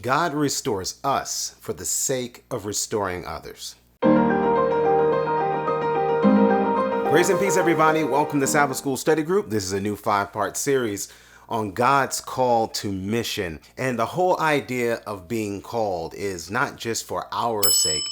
God restores us for the sake of restoring others. Grace and peace, everybody. Welcome to Sabbath School Study Group. This is a new 5-part series on God's call to mission. And the whole idea of being called is not just for our sake,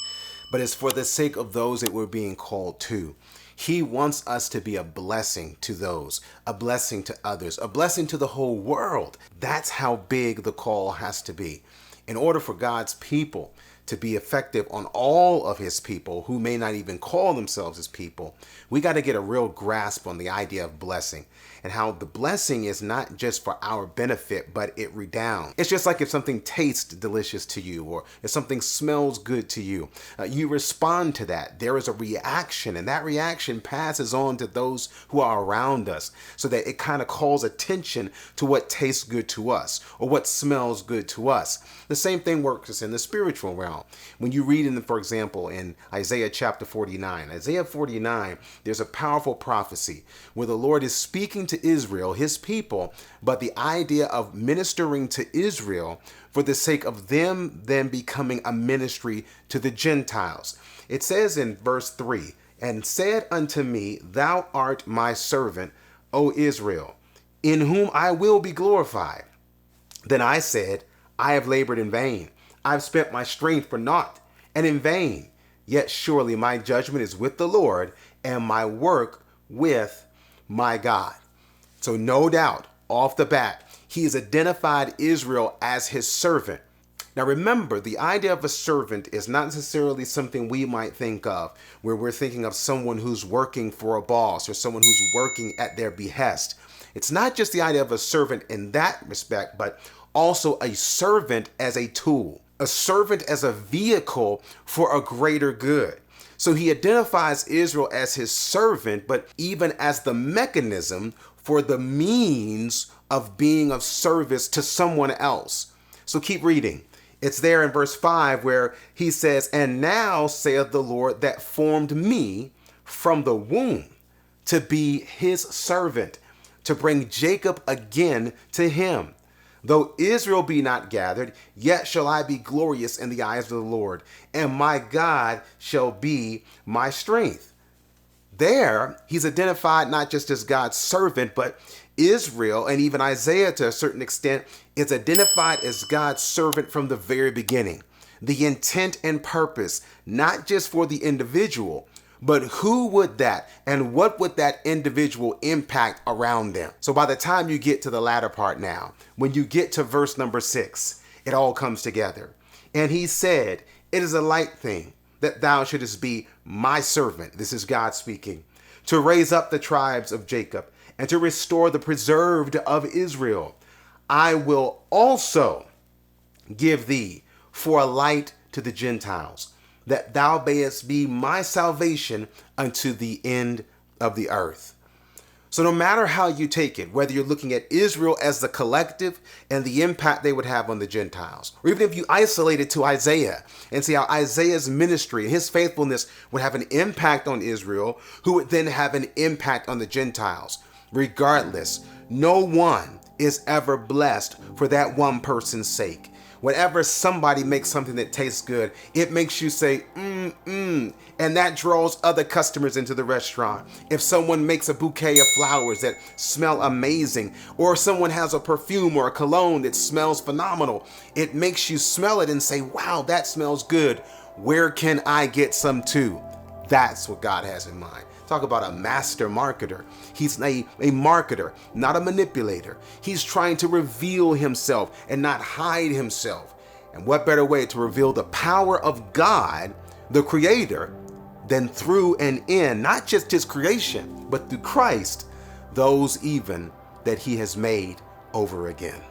but it's for the sake of those that we're being called to. He wants us to be a blessing to those, a blessing to others, a blessing to the whole world. That's how big the call has to be. In order for God's people to be effective on all of his people who may not even call themselves his people, we got to get a real grasp on the idea of blessing and how the blessing is not just for our benefit, but it redounds. It's just like if something tastes delicious to you or if something smells good to you, you respond to that. There is a reaction, and that reaction passes on to those who are around us so that it kind of calls attention to what tastes good to us or what smells good to us. The same thing works in the spiritual realm. When you read for example, in Isaiah chapter 49, there's a powerful prophecy where the Lord is speaking to Israel, his people, but the idea of ministering to Israel for the sake of them then becoming a ministry to the Gentiles. It says in verse 3, "And said unto me, Thou art my servant, O Israel, in whom I will be glorified. Then I said, I have labored in vain. I've spent my strength for naught and in vain. Yet surely my judgment is with the Lord and my work with my God." So no doubt, off the bat, he has identified Israel as his servant. Now remember, the idea of a servant is not necessarily something we might think of where we're thinking of someone who's working for a boss or someone who's working at their behest. It's not just the idea of a servant in that respect, but also a servant as a tool, a servant as a vehicle for a greater good. So he identifies Israel as his servant, but even as the mechanism for the means of being of service to someone else. So keep reading. It's there in verse 5 where he says, "And now saith the Lord that formed me from the womb to be his servant, to bring Jacob again to him. Though Israel be not gathered, yet shall I be glorious in the eyes of the Lord, and my God shall be my strength." There, he's identified not just as God's servant, but Israel, and even Isaiah to a certain extent, is identified as God's servant from the very beginning. The intent and purpose, not just for the individual, but who would that and what would that individual impact around them? So by the time you get to the latter part now, when you get to verse number 6, it all comes together. "And he said, It is a light thing that thou shouldest be my servant," this is God speaking, "to raise up the tribes of Jacob and to restore the preserved of Israel. I will also give thee for a light to the Gentiles, that thou mayest be my salvation unto the end of the earth." So no matter how you take it, whether you're looking at Israel as the collective and the impact they would have on the Gentiles, or even if you isolate it to Isaiah and see how Isaiah's ministry and his faithfulness would have an impact on Israel, who would then have an impact on the Gentiles. Regardless, no one is ever blessed for that one person's sake. Whenever somebody makes something that tastes good, it makes you say, and that draws other customers into the restaurant. If someone makes a bouquet of flowers that smell amazing, or someone has a perfume or a cologne that smells phenomenal, it makes you smell it and say, wow, that smells good. Where can I get some too? That's what God has in mind. Talk about a master marketer. He's a marketer, not a manipulator. He's trying to reveal himself and not hide himself. And what better way to reveal the power of God, the creator, than through and in, not just his creation, but through Christ, those even that he has made over again.